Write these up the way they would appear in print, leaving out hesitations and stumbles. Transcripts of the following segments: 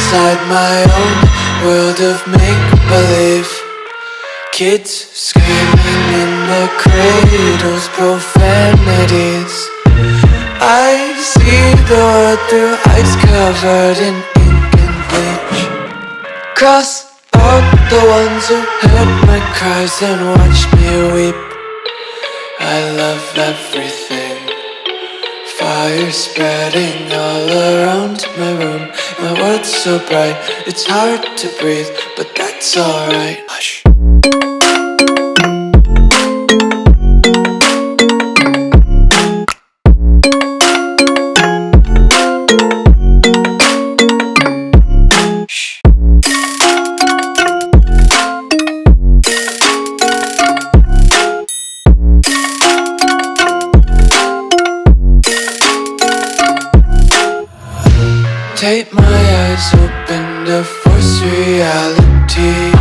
inside my own world of make-believe. Kids screaming in their cradles, profanities. I see the world through eyes covered in ink and bleach. Cross out the ones who heard my cries and watched me weep. I love everything. Fire spreading all around my room. My world's so bright, it's hard to breathe, but that's alright. Hush. Take my eyes open to force reality.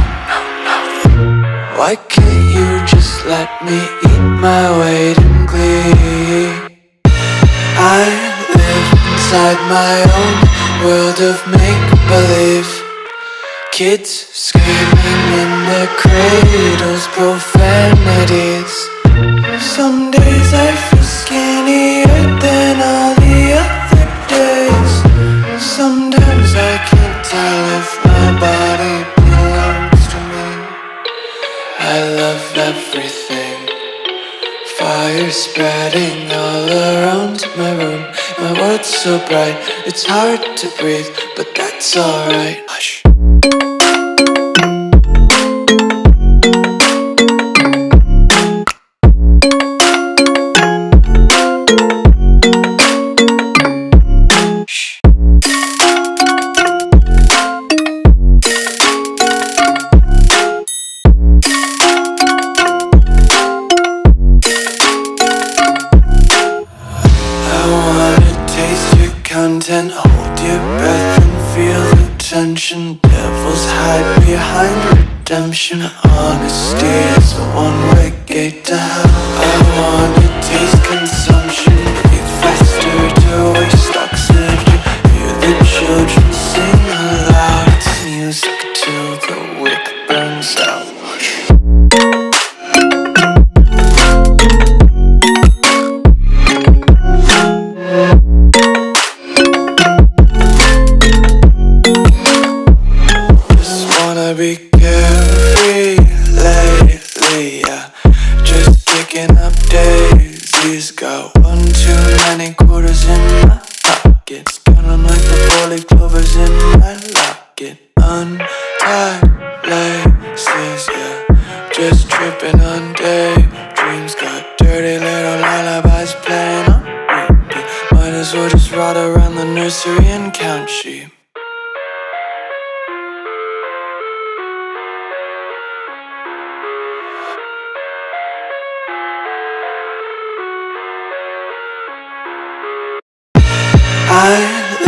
Why can't you just let me eat my weight in glee? I live inside my own world of make-believe. Kids screaming in their cradles, profanities. Some days I feel skinnier than all the other days. Sometimes I can't tell if my body belongs to me. I love everything. Fire spreading all around my room. My world's so bright, it's hard to breathe, but that's alright. Hush. Content, hold your breath and feel the tension. Devils hide behind redemption. Honesty is a one-way gate to hell. I wanna taste consumption. Breathe faster to waste oxygen. Hear the children sing aloud. It's music till the wick burns out. Be carefree lately, yeah. Just picking up daisies. Got one too many quarters in my pockets. Count 'em like the 4-leaf clovers in my locket. Untied laces, yeah. Just tripping on daydreams. Got dirty little lullabies playing on repeat. Might as well just ride around the nursery and count sheep. I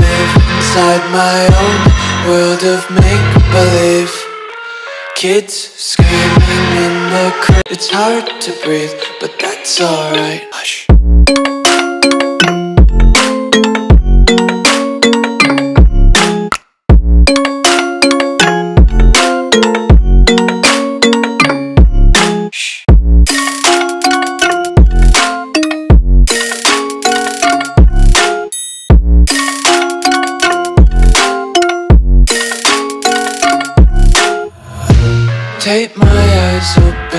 live inside my own world of make-believe. Kids screaming in their cradles. It's hard to breathe, but that's alright. Hush. Take my eyes open